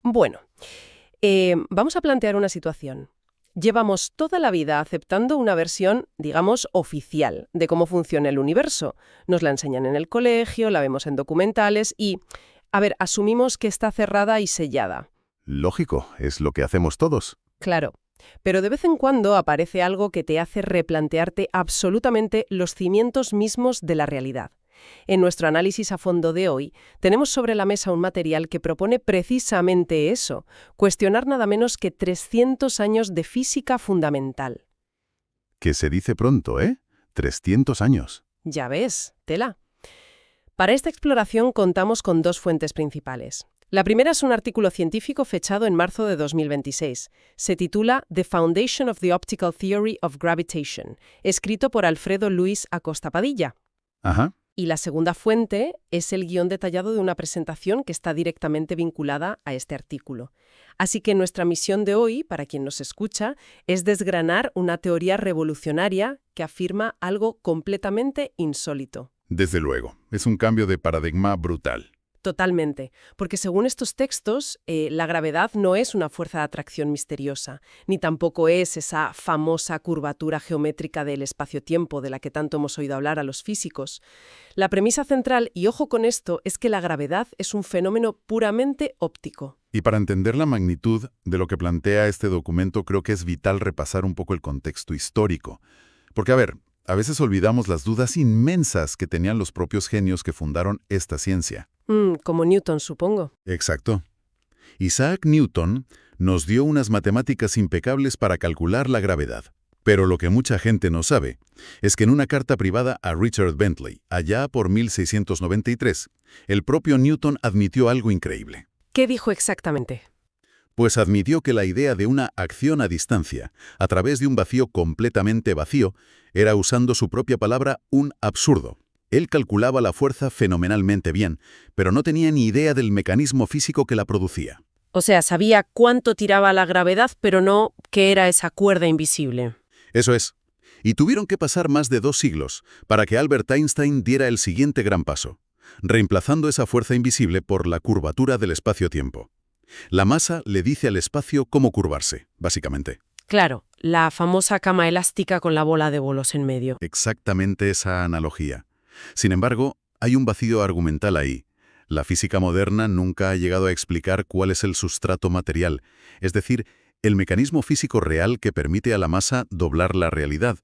Bueno, vamos a plantear una situación. Llevamos toda la vida aceptando una versión, digamos, oficial de cómo funciona el universo. Nos la enseñan en el colegio, la vemos en documentales y, a ver, asumimos que está cerrada y sellada. Lógico, es lo que hacemos todos. Claro, pero de vez en cuando aparece algo que te hace replantearte absolutamente los cimientos mismos de la realidad. En nuestro análisis a fondo de hoy, tenemos sobre la mesa un material que propone precisamente eso, cuestionar nada menos que 300 años de física fundamental. Que se dice pronto, ¿eh? 300 años. Ya ves, tela. Para esta exploración contamos con dos fuentes principales. La primera es un artículo científico fechado en marzo de 2026. Se titula The Foundation of the Optical Theory of Gravitation, escrito por Alfredo Luis Acosta Padilla. Ajá. Y la segunda fuente es el guión detallado de una presentación que está directamente vinculada a este artículo. Así que nuestra misión de hoy, para quien nos escucha, es desgranar una teoría revolucionaria que afirma algo completamente insólito. Desde luego, es un cambio de paradigma brutal. Totalmente, porque según estos textos, la gravedad no es una fuerza de atracción misteriosa, ni tampoco es esa famosa curvatura geométrica del espacio-tiempo de la que tanto hemos oído hablar a los físicos. La premisa central, y ojo con esto, es que la gravedad es un fenómeno puramente óptico. Y para entender la magnitud de lo que plantea este documento, creo que es vital repasar un poco el contexto histórico. Porque, a veces olvidamos las dudas inmensas que tenían los propios genios que fundaron esta ciencia. Como Newton, supongo. Exacto. Isaac Newton nos dio unas matemáticas impecables para calcular la gravedad. Pero lo que mucha gente no sabe es que en una carta privada a Richard Bentley, allá por 1693, el propio Newton admitió algo increíble. ¿Qué dijo exactamente? Pues admitió que la idea de una acción a distancia, a través de un vacío completamente vacío, era, usando su propia palabra, un absurdo. Él calculaba la fuerza fenomenalmente bien, pero no tenía ni idea del mecanismo físico que la producía. O sea, sabía cuánto tiraba la gravedad, pero no qué era esa cuerda invisible. Eso es. Y tuvieron que pasar más de 2 siglos para que Albert Einstein diera el siguiente gran paso, reemplazando esa fuerza invisible por la curvatura del espacio-tiempo. La masa le dice al espacio cómo curvarse, básicamente. Claro, la famosa cama elástica con la bola de bolos en medio. Exactamente esa analogía. Sin embargo, hay un vacío argumental ahí. La física moderna nunca ha llegado a explicar cuál es el sustrato material, es decir, el mecanismo físico real que permite a la masa doblar la realidad.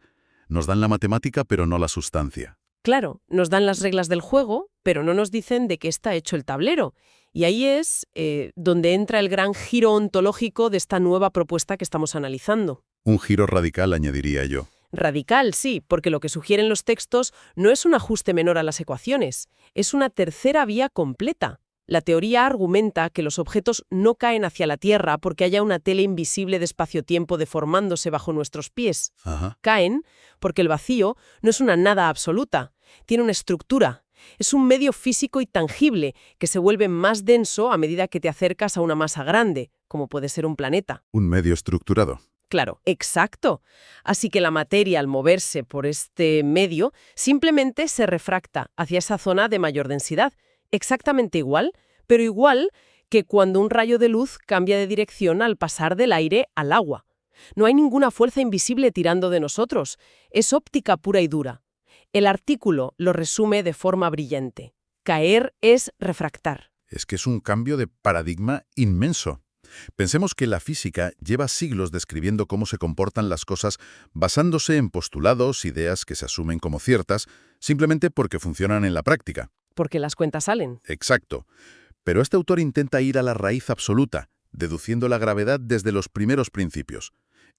Nos dan la matemática, pero no la sustancia. Claro, nos dan las reglas del juego, pero no nos dicen de qué está hecho el tablero. Y ahí es donde entra el gran giro ontológico de esta nueva propuesta que estamos analizando. Un giro radical, añadiría yo. Radical, sí, porque lo que sugieren los textos no es un ajuste menor a las ecuaciones, es una tercera vía completa. La teoría argumenta que los objetos no caen hacia la Tierra porque haya una tela invisible de espacio-tiempo deformándose bajo nuestros pies. Ajá. Caen porque el vacío no es una nada absoluta, tiene una estructura. Es un medio físico y tangible que se vuelve más denso a medida que te acercas a una masa grande, como puede ser un planeta. Un medio estructurado. Claro, exacto. Así que la materia, al moverse por este medio, simplemente se refracta hacia esa zona de mayor densidad. Exactamente igual, pero igual que cuando un rayo de luz cambia de dirección al pasar del aire al agua. No hay ninguna fuerza invisible tirando de nosotros. Es óptica pura y dura. El artículo lo resume de forma brillante. Caer es refractar. Es que es un cambio de paradigma inmenso. Pensemos que la física lleva siglos describiendo cómo se comportan las cosas basándose en postulados, ideas que se asumen como ciertas, simplemente porque funcionan en la práctica. Porque las cuentas salen. Exacto. Pero este autor intenta ir a la raíz absoluta, deduciendo la gravedad desde los primeros principios.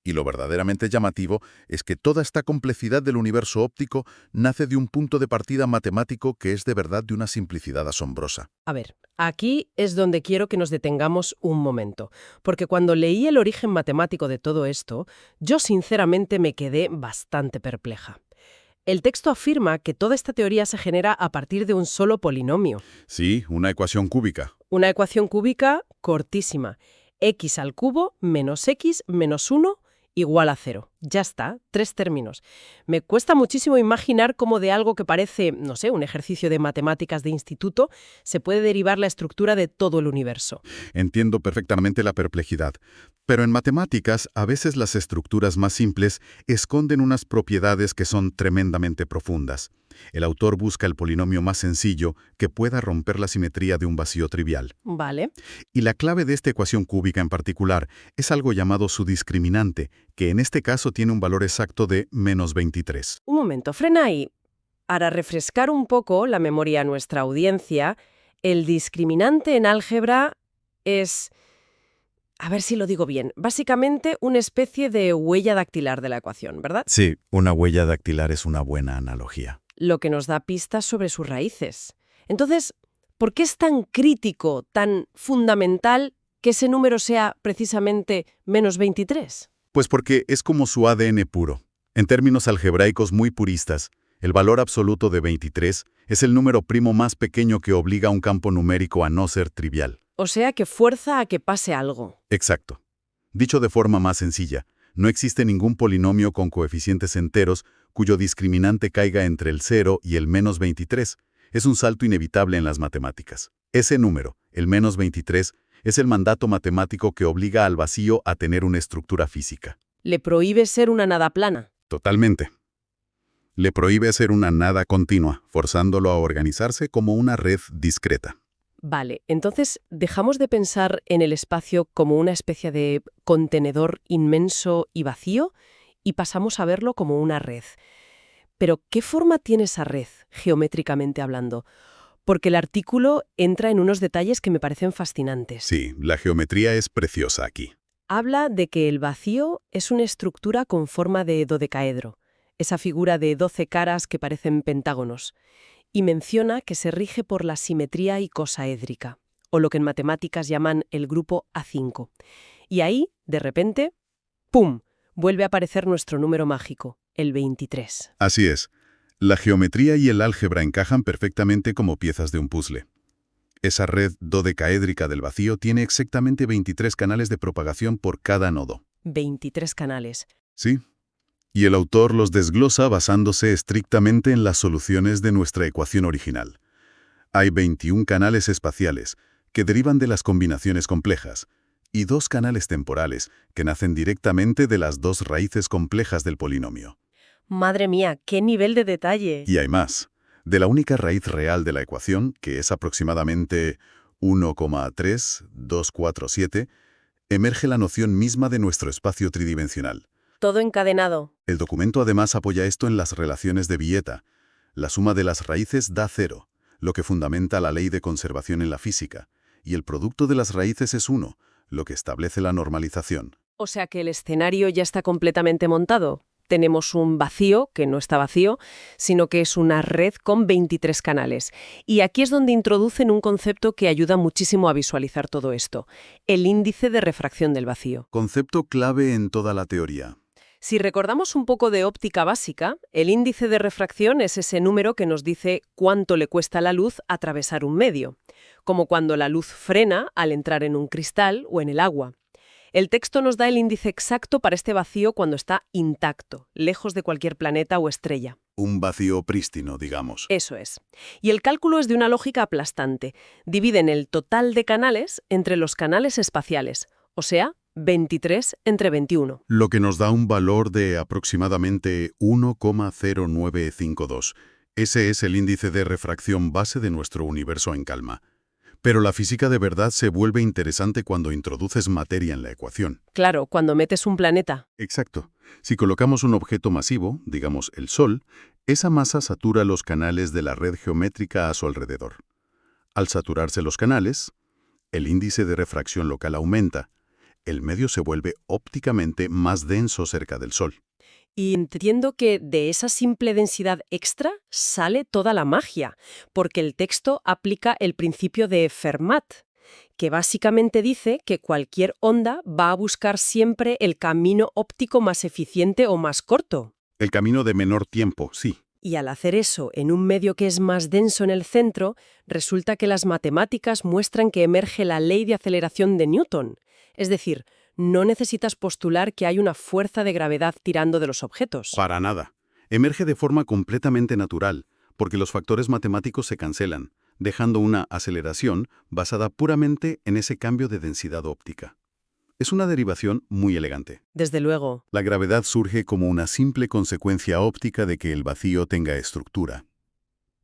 Y lo verdaderamente llamativo es que toda esta complejidad del universo óptico nace de un punto de partida matemático que es de verdad de una simplicidad asombrosa. A ver, aquí es donde quiero que nos detengamos un momento, porque cuando leí el origen matemático de todo esto, yo sinceramente me quedé bastante perpleja. El texto afirma que toda esta teoría se genera a partir de un solo polinomio. Sí, una ecuación cúbica. Una ecuación cúbica cortísima. X al cubo menos X menos 1 igual a 0. Ya está, 3 términos. Me cuesta muchísimo imaginar cómo de algo que parece, no sé, un ejercicio de matemáticas de instituto, se puede derivar la estructura de todo el universo. Entiendo perfectamente la perplejidad. Pero en matemáticas, a veces las estructuras más simples esconden unas propiedades que son tremendamente profundas. El autor busca el polinomio más sencillo que pueda romper la simetría de un vacío trivial. Vale. Y la clave de esta ecuación cúbica en particular es algo llamado su discriminante, que en este caso tiene un valor exacto de -23. Un momento, frena ahí. Para refrescar un poco la memoria a nuestra audiencia, el discriminante en álgebra es, a ver si lo digo bien, básicamente una especie de huella dactilar de la ecuación, ¿verdad? Sí, una huella dactilar es una buena analogía. Lo que nos da pistas sobre sus raíces. Entonces, ¿por qué es tan crítico, tan fundamental que ese número sea precisamente -23? Pues porque es como su ADN puro. En términos algebraicos muy puristas, el valor absoluto de 23 es el número primo más pequeño que obliga a un campo numérico a no ser trivial. O sea que fuerza a que pase algo. Exacto. Dicho de forma más sencilla, no existe ningún polinomio con coeficientes enteros cuyo discriminante caiga entre el 0 y el -23. Es un salto inevitable en las matemáticas. Ese número, el -23, es el mandato matemático que obliga al vacío a tener una estructura física. Le prohíbe ser una nada plana. Totalmente. Le prohíbe ser una nada continua, forzándolo a organizarse como una red discreta. Vale, entonces dejamos de pensar en el espacio como una especie de contenedor inmenso y vacío y pasamos a verlo como una red. Pero, ¿qué forma tiene esa red, geométricamente hablando? Porque el artículo entra en unos detalles que me parecen fascinantes. Sí, la geometría es preciosa aquí. Habla de que el vacío es una estructura con forma de dodecaedro, esa figura de 12 caras que parecen pentágonos, y menciona que se rige por la simetría icosaédrica, o lo que en matemáticas llaman el grupo A5. Y ahí, de repente, ¡pum!, vuelve a aparecer nuestro número mágico, el 23. Así es. La geometría y el álgebra encajan perfectamente como piezas de un puzzle. Esa red dodecaédrica del vacío tiene exactamente 23 canales de propagación por cada nodo. 23 canales. Sí. Y el autor los desglosa basándose estrictamente en las soluciones de nuestra ecuación original. Hay 21 canales espaciales, que derivan de las combinaciones complejas, y 2 canales temporales, que nacen directamente de las 2 raíces complejas del polinomio. Madre mía, qué nivel de detalle. Y hay más. De la única raíz real de la ecuación, que es aproximadamente 1,3247, emerge la noción misma de nuestro espacio tridimensional. Todo encadenado. El documento además apoya esto en las relaciones de Vieta. La suma de las raíces da 0, lo que fundamenta la ley de conservación en la física, y el producto de las raíces es 1, lo que establece la normalización. O sea que el escenario ya está completamente montado. Tenemos un vacío, que no está vacío, sino que es una red con 23 canales. Y aquí es donde introducen un concepto que ayuda muchísimo a visualizar todo esto, el índice de refracción del vacío. Concepto clave en toda la teoría. Si recordamos un poco de óptica básica, el índice de refracción es ese número que nos dice cuánto le cuesta a la luz atravesar un medio, como cuando la luz frena al entrar en un cristal o en el agua. El texto nos da el índice exacto para este vacío cuando está intacto, lejos de cualquier planeta o estrella. Un vacío prístino, digamos. Eso es. Y el cálculo es de una lógica aplastante. Dividen el total de canales entre los canales espaciales, o sea, 23 entre 21. Lo que nos da un valor de aproximadamente 1,0952. Ese es el índice de refracción base de nuestro universo en calma. Pero la física de verdad se vuelve interesante cuando introduces materia en la ecuación. Claro, cuando metes un planeta. Exacto. Si colocamos un objeto masivo, digamos el Sol, esa masa satura los canales de la red geométrica a su alrededor. Al saturarse los canales, el índice de refracción local aumenta. El medio se vuelve ópticamente más denso cerca del Sol. Y entiendo que de esa simple densidad extra sale toda la magia, porque el texto aplica el principio de Fermat, que básicamente dice que cualquier onda va a buscar siempre el camino óptico más eficiente o más corto. El camino de menor tiempo, sí. Y al hacer eso en un medio que es más denso en el centro, resulta que las matemáticas muestran que emerge la ley de aceleración de Newton. Es decir, No necesitas postular que hay una fuerza de gravedad tirando de los objetos. Para nada. Emerge de forma completamente natural, porque los factores matemáticos se cancelan, dejando una aceleración basada puramente en ese cambio de densidad óptica. Es una derivación muy elegante. Desde luego. La gravedad surge como una simple consecuencia óptica de que el vacío tenga estructura.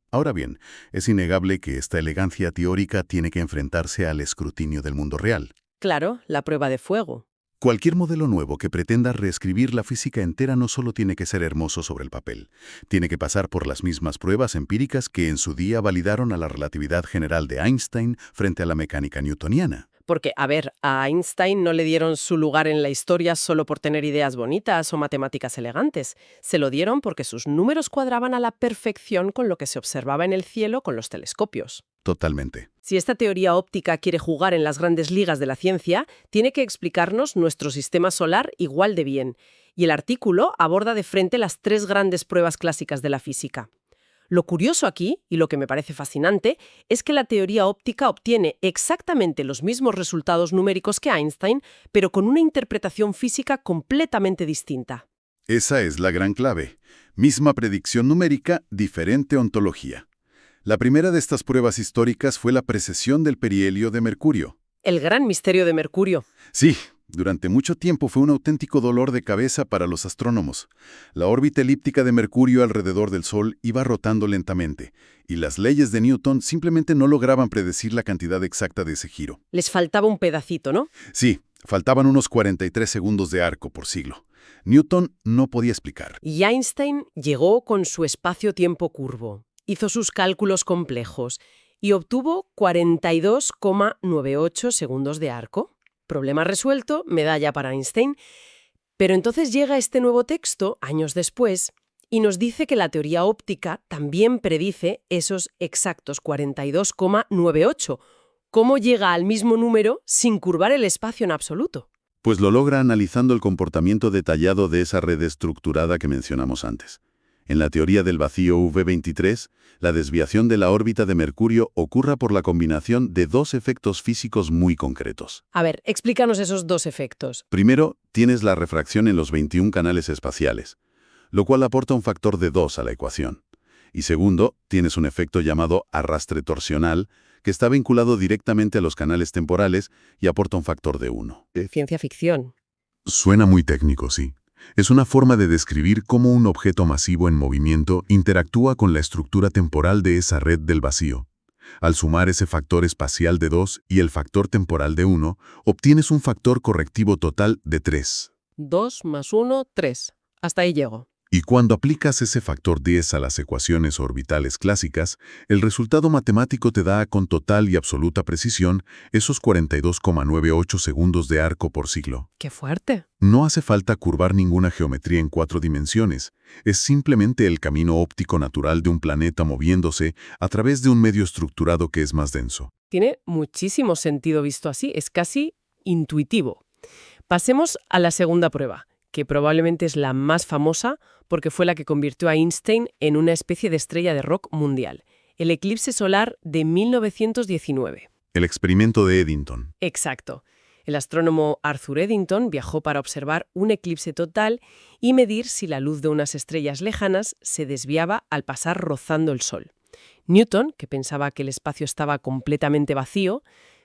Ahora bien, es innegable que esta elegancia teórica tiene que enfrentarse al escrutinio del mundo real. Claro, la prueba de fuego. Cualquier modelo nuevo que pretenda reescribir la física entera no solo tiene que ser hermoso sobre el papel, tiene que pasar por las mismas pruebas empíricas que en su día validaron a la relatividad general de Einstein frente a la mecánica newtoniana. Porque, a ver, a Einstein no le dieron su lugar en la historia solo por tener ideas bonitas o matemáticas elegantes. Se lo dieron porque sus números cuadraban a la perfección con lo que se observaba en el cielo con los telescopios. Totalmente. Si esta teoría óptica quiere jugar en las grandes ligas de la ciencia, tiene que explicarnos nuestro sistema solar igual de bien. Y el artículo aborda de frente las 3 grandes pruebas clásicas de la física. Lo curioso aquí, y lo que me parece fascinante, es que la teoría óptica obtiene exactamente los mismos resultados numéricos que Einstein, pero con una interpretación física completamente distinta. Esa es la gran clave. Misma predicción numérica, diferente ontología. La primera de estas pruebas históricas fue la precesión del perihelio de Mercurio. El gran misterio de Mercurio. Sí, durante mucho tiempo fue un auténtico dolor de cabeza para los astrónomos. La órbita elíptica de Mercurio alrededor del Sol iba rotando lentamente, y las leyes de Newton simplemente no lograban predecir la cantidad exacta de ese giro. Les faltaba un pedacito, ¿no? Sí, faltaban unos 43 segundos de arco por siglo. Newton no podía explicar. Y Einstein llegó con su espacio-tiempo curvo. Hizo sus cálculos complejos y obtuvo 42,98 segundos de arco. Problema resuelto, medalla para Einstein. Pero entonces llega este nuevo texto, años después, y nos dice que la teoría óptica también predice esos exactos 42,98. ¿Cómo llega al mismo número sin curvar el espacio en absoluto? Pues lo logra analizando el comportamiento detallado de esa red estructurada que mencionamos antes. En la teoría del vacío V23, la desviación de la órbita de Mercurio ocurre por la combinación de 2 efectos físicos muy concretos. A ver, explícanos esos 2 efectos. Primero, tienes la refracción en los 21 canales espaciales, lo cual aporta un factor de 2 a la ecuación. Y segundo, tienes un efecto llamado arrastre torsional, que está vinculado directamente a los canales temporales y aporta un factor de 1. Ciencia ficción. Suena muy técnico, sí. Es una forma de describir cómo un objeto masivo en movimiento interactúa con la estructura temporal de esa red del vacío. Al sumar ese factor espacial de 2 y el factor temporal de 1, obtienes un factor correctivo total de 3. 2 más 1, 3. Hasta ahí llego. Y cuando aplicas ese factor 10 a las ecuaciones orbitales clásicas, el resultado matemático te da con total y absoluta precisión esos 42,98 segundos de arco por siglo. ¡Qué fuerte! No hace falta curvar ninguna geometría en 4 dimensiones. Es simplemente el camino óptico natural de un planeta moviéndose a través de un medio estructurado que es más denso. Tiene muchísimo sentido visto así. Es casi intuitivo. Pasemos a la segunda prueba, que probablemente es la más famosa porque fue la que convirtió a Einstein en una especie de estrella de rock mundial. El eclipse solar de 1919. El experimento de Eddington. Exacto. El astrónomo Arthur Eddington viajó para observar un eclipse total y medir si la luz de unas estrellas lejanas se desviaba al pasar rozando el Sol. Newton, que pensaba que el espacio estaba completamente vacío,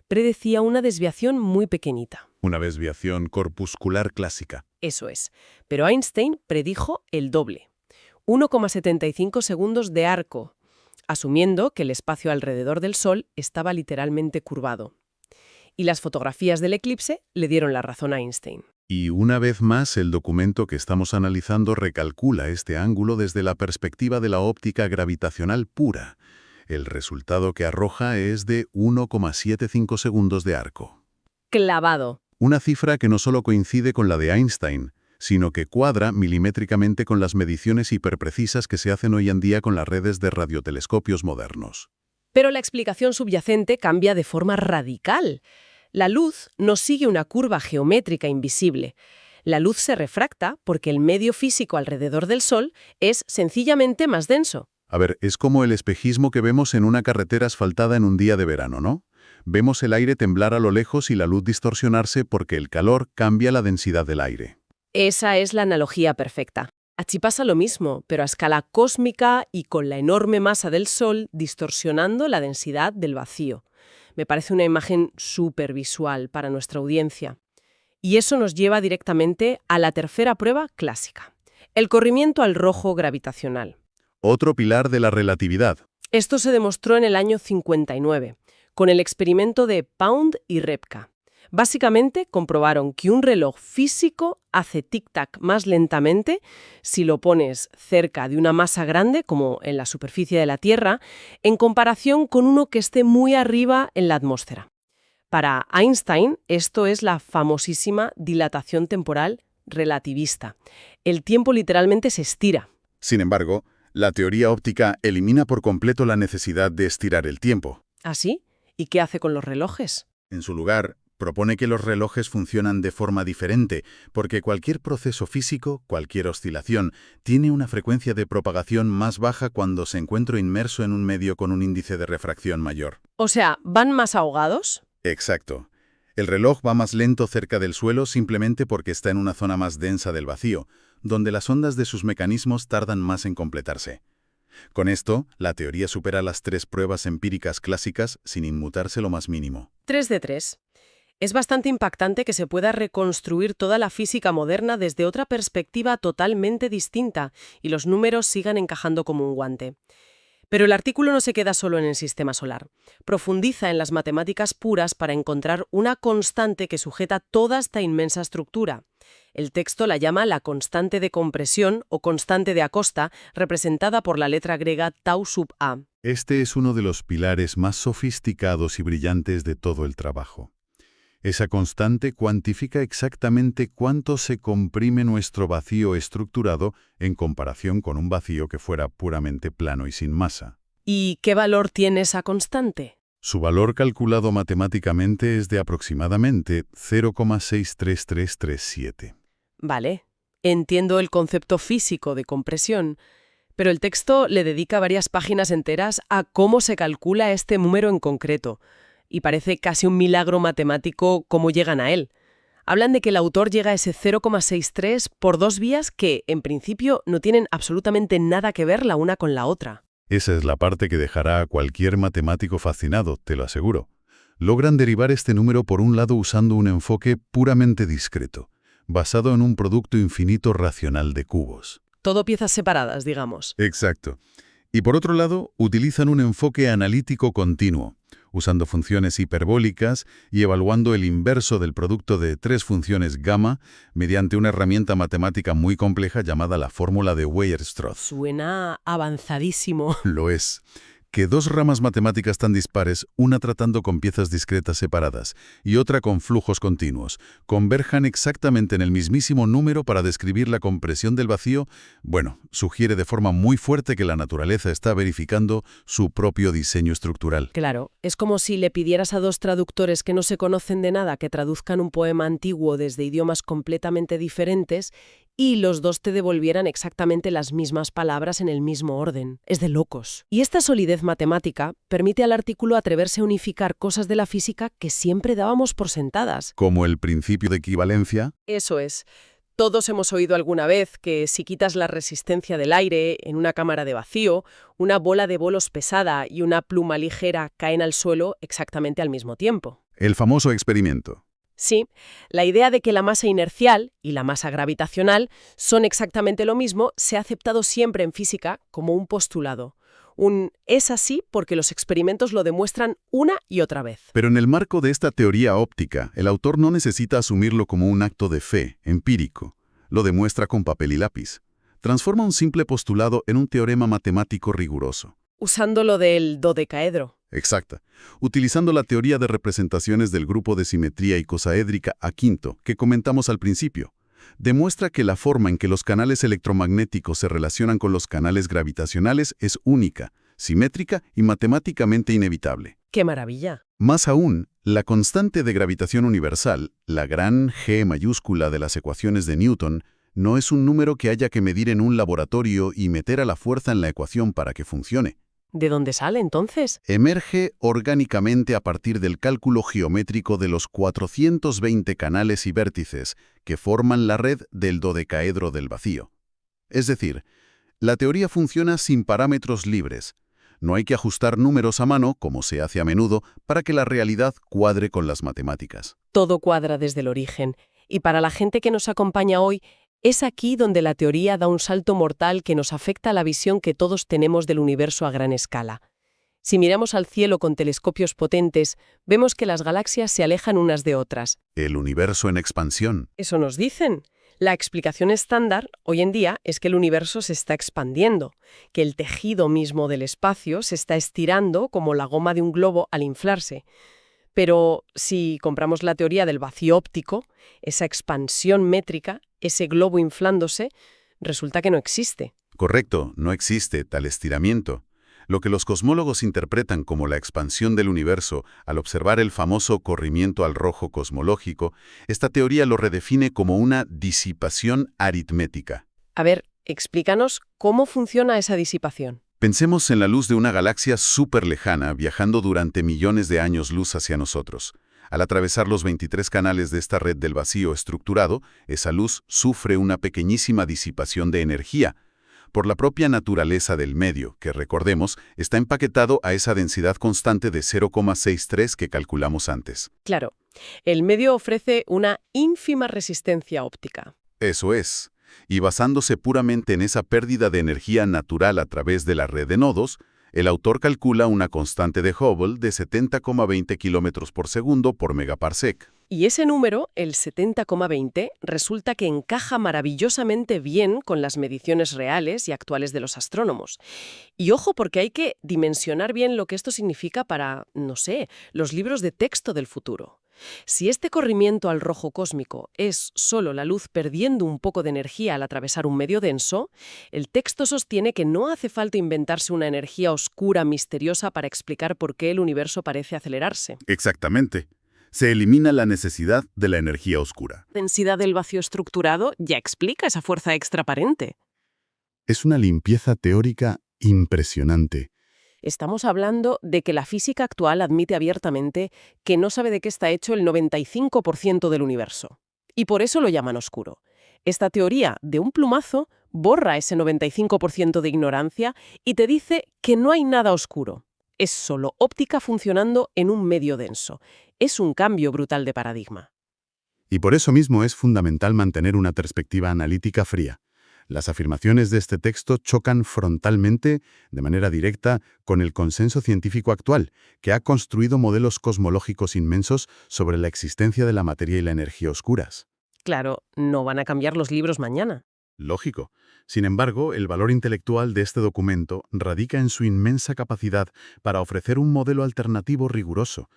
predecía una desviación muy pequeñita. Una desviación corpuscular clásica. Eso es. Pero Einstein predijo el doble. 1,75 segundos de arco, asumiendo que el espacio alrededor del Sol estaba literalmente curvado. Y las fotografías del eclipse le dieron la razón a Einstein. Y una vez más, el documento que estamos analizando recalcula este ángulo desde la perspectiva de la óptica gravitacional pura. El resultado que arroja es de 1,75 segundos de arco. Clavado. Una cifra que no solo coincide con la de Einstein, sino que cuadra milimétricamente con las mediciones hiperprecisas que se hacen hoy en día con las redes de radiotelescopios modernos. Pero la explicación subyacente cambia de forma radical. La luz no sigue una curva geométrica invisible. La luz se refracta porque el medio físico alrededor del Sol es sencillamente más denso. A ver, es como el espejismo que vemos en una carretera asfaltada en un día de verano, ¿no? Vemos el aire temblar a lo lejos y la luz distorsionarse porque el calor cambia la densidad del aire. Esa es la analogía perfecta. Aquí pasa lo mismo, pero a escala cósmica y con la enorme masa del Sol distorsionando la densidad del vacío. Me parece una imagen súper visual para nuestra audiencia. Y eso nos lleva directamente a la tercera prueba clásica, el corrimiento al rojo gravitacional. Otro pilar de la relatividad. Esto se demostró en el año 59, con el experimento de Pound y Repka. Básicamente comprobaron que un reloj físico hace tic-tac más lentamente si lo pones cerca de una masa grande, como en la superficie de la Tierra, en comparación con uno que esté muy arriba en la atmósfera. Para Einstein, esto es la famosísima dilatación temporal relativista. El tiempo literalmente se estira. Sin embargo, la teoría óptica elimina por completo la necesidad de estirar el tiempo. ¿Así? ¿Y qué hace con los relojes? En su lugar, propone que los relojes funcionan de forma diferente, porque cualquier proceso físico, cualquier oscilación, tiene una frecuencia de propagación más baja cuando se encuentra inmerso en un medio con un índice de refracción mayor. O sea, ¿van más ahogados? Exacto. El reloj va más lento cerca del suelo simplemente porque está en una zona más densa del vacío, donde las ondas de sus mecanismos tardan más en completarse. Con esto, la teoría supera las 3 pruebas empíricas clásicas sin inmutarse lo más mínimo. 3 de 3. Es bastante impactante que se pueda reconstruir toda la física moderna desde otra perspectiva totalmente distinta y los números sigan encajando como un guante. Pero el artículo no se queda solo en el sistema solar. Profundiza en las matemáticas puras para encontrar una constante que sujeta toda esta inmensa estructura. El texto la llama la constante de compresión o constante de acosta, representada por la letra griega tau sub a. Este es uno de los pilares más sofisticados y brillantes de todo el trabajo. Esa constante cuantifica exactamente cuánto se comprime nuestro vacío estructurado en comparación con un vacío que fuera puramente plano y sin masa. ¿Y qué valor tiene esa constante? Su valor calculado matemáticamente es de aproximadamente 0,63337. Vale, entiendo el concepto físico de compresión, pero el texto le dedica varias páginas enteras a cómo se calcula este número en concreto. Y parece casi un milagro matemático cómo llegan a él. Hablan de que el autor llega a ese 0,63 por 2 vías que, en principio, no tienen absolutamente nada que ver la una con la otra. Esa es la parte que dejará a cualquier matemático fascinado, te lo aseguro. Logran derivar este número por un lado usando un enfoque puramente discreto, basado en un producto infinito racional de cubos. Todo piezas separadas, digamos. Exacto. Y por otro lado, utilizan un enfoque analítico continuo, usando funciones hiperbólicas y evaluando el inverso del producto de 3 funciones gamma mediante una herramienta matemática muy compleja llamada la fórmula de Weierstrass. Suena avanzadísimo. Lo es. Que 2 ramas matemáticas tan dispares, una tratando con piezas discretas separadas y otra con flujos continuos, converjan exactamente en el mismísimo número para describir la compresión del vacío, sugiere de forma muy fuerte que la naturaleza está verificando su propio diseño estructural. Claro, es como si le pidieras a 2 traductores que no se conocen de nada que traduzcan un poema antiguo desde idiomas completamente diferentes y los 2 te devolvieran exactamente las mismas palabras en el mismo orden. Es de locos. Y esta solidez matemática permite al artículo atreverse a unificar cosas de la física que siempre dábamos por sentadas. Como el principio de equivalencia. Eso es. Todos hemos oído alguna vez que si quitas la resistencia del aire en una cámara de vacío, una bola de bolos pesada y una pluma ligera caen al suelo exactamente al mismo tiempo. El famoso experimento. Sí, la idea de que la masa inercial y la masa gravitacional son exactamente lo mismo se ha aceptado siempre en física como un postulado. Es así porque los experimentos lo demuestran una y otra vez. Pero en el marco de esta teoría óptica, el autor no necesita asumirlo como un acto de fe, empírico. Lo demuestra con papel y lápiz. Transforma un simple postulado en un teorema matemático riguroso. Usando lo del dodecaedro. Exacta. Utilizando la teoría de representaciones del grupo de simetría icosaédrica A-quinto que comentamos al principio. Demuestra que la forma en que los canales electromagnéticos se relacionan con los canales gravitacionales es única, simétrica y matemáticamente inevitable. ¡Qué maravilla! Más aún, la constante de gravitación universal, la gran G mayúscula de las ecuaciones de Newton, no es un número que haya que medir en un laboratorio y meter a la fuerza en la ecuación para que funcione. ¿De dónde sale entonces? Emerge orgánicamente a partir del cálculo geométrico de los 420 canales y vértices que forman la red del dodecaedro del vacío. Es decir, la teoría funciona sin parámetros libres. No hay que ajustar números a mano, como se hace a menudo, para que la realidad cuadre con las matemáticas. Todo cuadra desde el origen. Y para la gente que nos acompaña hoy, es aquí donde la teoría da un salto mortal que nos afecta a la visión que todos tenemos del universo a gran escala. Si miramos al cielo con telescopios potentes, vemos que las galaxias se alejan unas de otras. El universo en expansión. Eso nos dicen. La explicación estándar hoy en día es que el universo se está expandiendo, que el tejido mismo del espacio se está estirando como la goma de un globo al inflarse. Pero si compramos la teoría del vacío óptico, esa expansión métrica, ese globo inflándose, resulta que no existe. Correcto, no existe tal estiramiento. Lo que los cosmólogos interpretan como la expansión del universo al observar el famoso corrimiento al rojo cosmológico, esta teoría lo redefine como una disipación aritmética. A ver, explícanos cómo funciona esa disipación. Pensemos en la luz de una galaxia súper lejana viajando durante millones de años luz hacia nosotros. Al atravesar los 23 canales de esta red del vacío estructurado, esa luz sufre una pequeñísima disipación de energía, por la propia naturaleza del medio, que recordemos, está empaquetado a esa densidad constante de 0,63 que calculamos antes. Claro, el medio ofrece una ínfima resistencia óptica. Eso es. Y basándose puramente en esa pérdida de energía natural a través de la red de nodos, el autor calcula una constante de Hubble de 70,20 km por segundo por megaparsec. Y ese número, el 70,20, resulta que encaja maravillosamente bien con las mediciones reales y actuales de los astrónomos. Y ojo, porque hay que dimensionar bien lo que esto significa para, no sé, los libros de texto del futuro. Si este corrimiento al rojo cósmico es solo la luz perdiendo un poco de energía al atravesar un medio denso, el texto sostiene que no hace falta inventarse una energía oscura misteriosa para explicar por qué el universo parece acelerarse. Exactamente. Se elimina la necesidad de la energía oscura. La densidad del vacío estructurado ya explica esa fuerza extra aparente. Es una limpieza teórica impresionante. Estamos hablando de que la física actual admite abiertamente que no sabe de qué está hecho el 95% del universo. Y por eso lo llaman oscuro. Esta teoría, de un plumazo, borra ese 95% de ignorancia y te dice que no hay nada oscuro. Es solo óptica funcionando en un medio denso. Es un cambio brutal de paradigma. Y por eso mismo es fundamental mantener una perspectiva analítica fría. Las afirmaciones de este texto chocan frontalmente, de manera directa, con el consenso científico actual, que ha construido modelos cosmológicos inmensos sobre la existencia de la materia y la energía oscuras. Claro, no van a cambiar los libros mañana. Lógico. Sin embargo, el valor intelectual de este documento radica en su inmensa capacidad para ofrecer un modelo alternativo riguroso.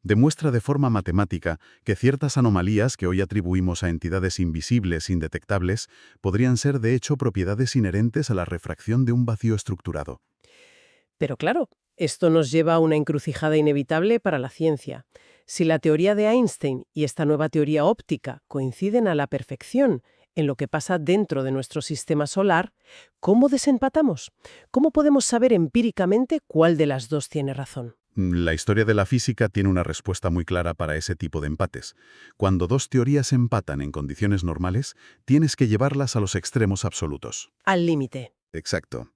Demuestra de forma matemática que ciertas anomalías que hoy atribuimos a entidades invisibles, indetectables, podrían ser de hecho propiedades inherentes a la refracción de un vacío estructurado. Pero claro, esto nos lleva a una encrucijada inevitable para la ciencia. Si la teoría de Einstein y esta nueva teoría óptica coinciden a la perfección en lo que pasa dentro de nuestro sistema solar, ¿cómo desempatamos? ¿Cómo podemos saber empíricamente cuál de las dos tiene razón? La historia de la física tiene una respuesta muy clara para ese tipo de empates. Cuando dos teorías empatan en condiciones normales, tienes que llevarlas a los extremos absolutos. Al límite. Exacto.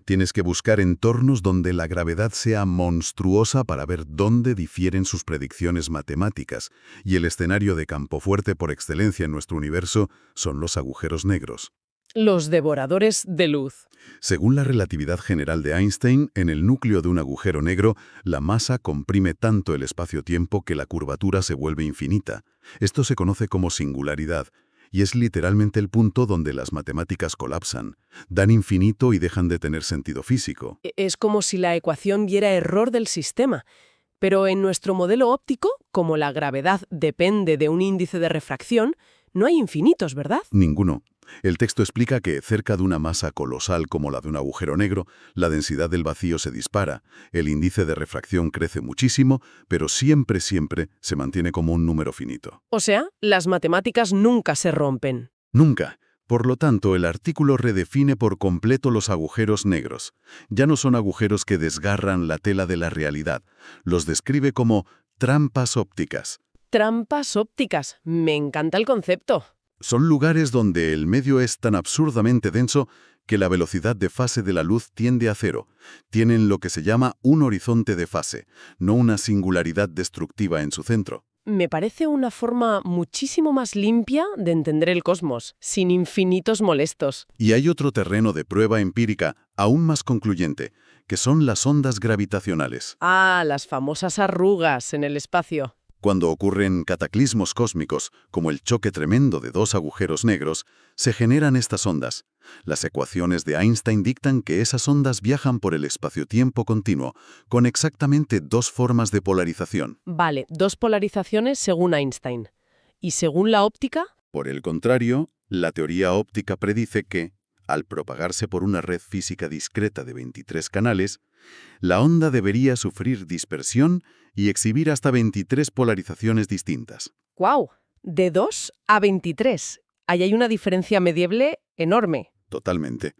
Tienes que buscar entornos donde la gravedad sea monstruosa para ver dónde difieren sus predicciones matemáticas, y el escenario de campo fuerte por excelencia en nuestro universo son los agujeros negros. Los devoradores de luz. Según la relatividad general de Einstein, en el núcleo de un agujero negro, la masa comprime tanto el espacio-tiempo que la curvatura se vuelve infinita. Esto se conoce como singularidad, y es literalmente el punto donde las matemáticas colapsan, dan infinito y dejan de tener sentido físico. Es como si la ecuación diera error del sistema. Pero en nuestro modelo óptico, como la gravedad depende de un índice de refracción, no hay infinitos, ¿verdad? Ninguno. El texto explica que, cerca de una masa colosal como la de un agujero negro, la densidad del vacío se dispara, el índice de refracción crece muchísimo, pero siempre se mantiene como un número finito. O sea, las matemáticas nunca se rompen. Nunca. Por lo tanto, el artículo redefine por completo los agujeros negros. Ya no son agujeros que desgarran la tela de la realidad. Los describe como trampas ópticas. Trampas ópticas. Me encanta el concepto. Son lugares donde el medio es tan absurdamente denso que la velocidad de fase de la luz tiende a cero. Tienen lo que se llama un horizonte de fase, no una singularidad destructiva en su centro. Me parece una forma muchísimo más limpia de entender el cosmos, sin infinitos molestos. Y hay otro terreno de prueba empírica aún más concluyente, que son las ondas gravitacionales. Ah, las famosas arrugas en el espacio. Cuando ocurren cataclismos cósmicos, como el choque tremendo de dos agujeros negros, se generan estas ondas. Las ecuaciones de Einstein dictan que esas ondas viajan por el espacio-tiempo continuo, con exactamente dos formas de polarización. Vale, dos polarizaciones según Einstein. ¿Y según la óptica? Por el contrario, la teoría óptica predice que, al propagarse por una red física discreta de 23 canales, la onda debería sufrir dispersión y exhibir hasta 23 polarizaciones distintas. ¡Guau! De 2 a 23. Ahí hay una diferencia medible enorme. Totalmente.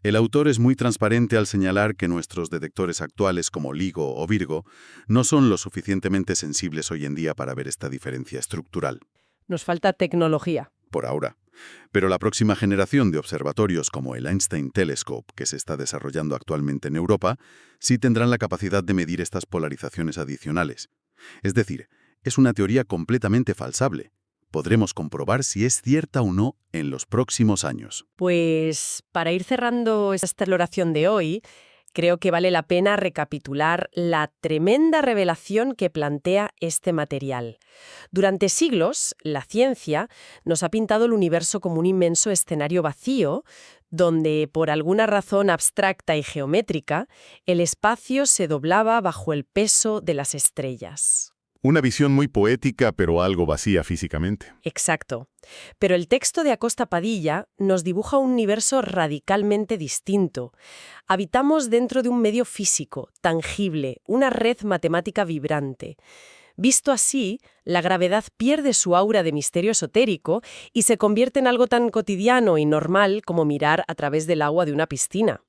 El autor es muy transparente al señalar que nuestros detectores actuales como LIGO o Virgo no son lo suficientemente sensibles hoy en día para ver esta diferencia estructural. Nos falta tecnología. Por ahora. Pero la próxima generación de observatorios como el Einstein Telescope, que se está desarrollando actualmente en Europa, sí tendrán la capacidad de medir estas polarizaciones adicionales. Es decir, es una teoría completamente falsable. Podremos comprobar si es cierta o no en los próximos años. Pues para ir cerrando esta exploración de hoy, creo que vale la pena recapitular la tremenda revelación que plantea este material. Durante siglos, la ciencia nos ha pintado el universo como un inmenso escenario vacío, donde, por alguna razón abstracta y geométrica, el espacio se doblaba bajo el peso de las estrellas. Una visión muy poética, pero algo vacía físicamente. Exacto. Pero el texto de Acosta Padilla nos dibuja un universo radicalmente distinto. Habitamos dentro de un medio físico, tangible, una red matemática vibrante. Visto así, la gravedad pierde su aura de misterio esotérico y se convierte en algo tan cotidiano y normal como mirar a través del agua de una piscina.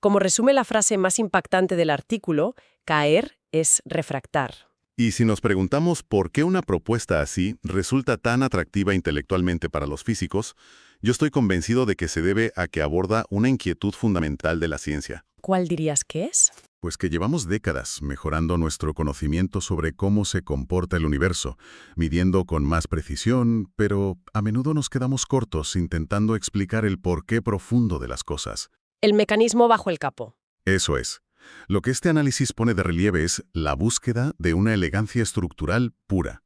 Como resume la frase más impactante del artículo, caer es refractar. Y si nos preguntamos por qué una propuesta así resulta tan atractiva intelectualmente para los físicos, yo estoy convencido de que se debe a que aborda una inquietud fundamental de la ciencia. ¿Cuál dirías que es? Pues que llevamos décadas mejorando nuestro conocimiento sobre cómo se comporta el universo, midiendo con más precisión, pero a menudo nos quedamos cortos intentando explicar el porqué profundo de las cosas. El mecanismo bajo el capó. Eso es. Lo que este análisis pone de relieve es la búsqueda de una elegancia estructural pura.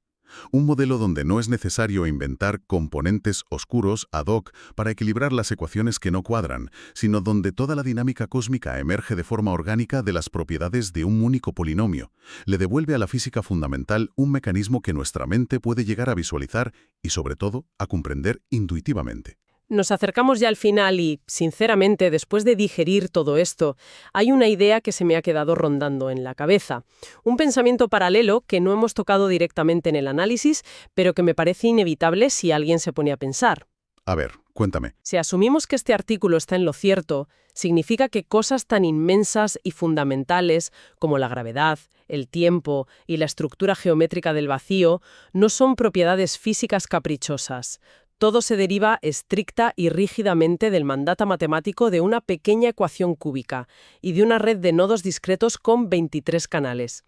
Un modelo donde no es necesario inventar componentes oscuros ad hoc para equilibrar las ecuaciones que no cuadran, sino donde toda la dinámica cósmica emerge de forma orgánica de las propiedades de un único polinomio. Le devuelve a la física fundamental un mecanismo que nuestra mente puede llegar a visualizar y, sobre todo, a comprender intuitivamente. Nos acercamos ya al final y, sinceramente, después de digerir todo esto, hay una idea que se me ha quedado rondando en la cabeza. Un pensamiento paralelo que no hemos tocado directamente en el análisis, pero que me parece inevitable si alguien se pone a pensar. A ver, cuéntame. Si asumimos que este artículo está en lo cierto, significa que cosas tan inmensas y fundamentales como la gravedad, el tiempo y la estructura geométrica del vacío no son propiedades físicas caprichosas. Todo se deriva estricta y rígidamente del mandato matemático de una pequeña ecuación cúbica y de una red de nodos discretos con 23 canales.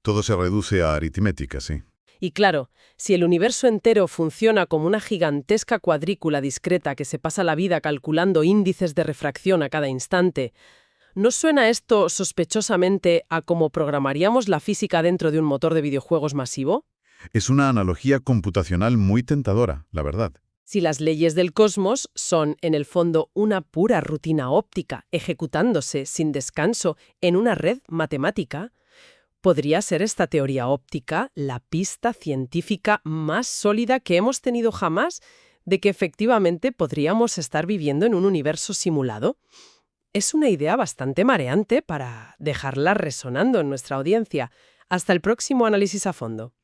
Todo se reduce a aritmética, sí. Y claro, si el universo entero funciona como una gigantesca cuadrícula discreta que se pasa la vida calculando índices de refracción a cada instante, ¿no suena esto sospechosamente a cómo programaríamos la física dentro de un motor de videojuegos masivo? Es una analogía computacional muy tentadora, la verdad. Si las leyes del cosmos son, en el fondo, una pura rutina óptica ejecutándose sin descanso en una red matemática, ¿podría ser esta teoría óptica la pista científica más sólida que hemos tenido jamás de que efectivamente podríamos estar viviendo en un universo simulado? Es una idea bastante mareante para dejarla resonando en nuestra audiencia. Hasta el próximo análisis a fondo.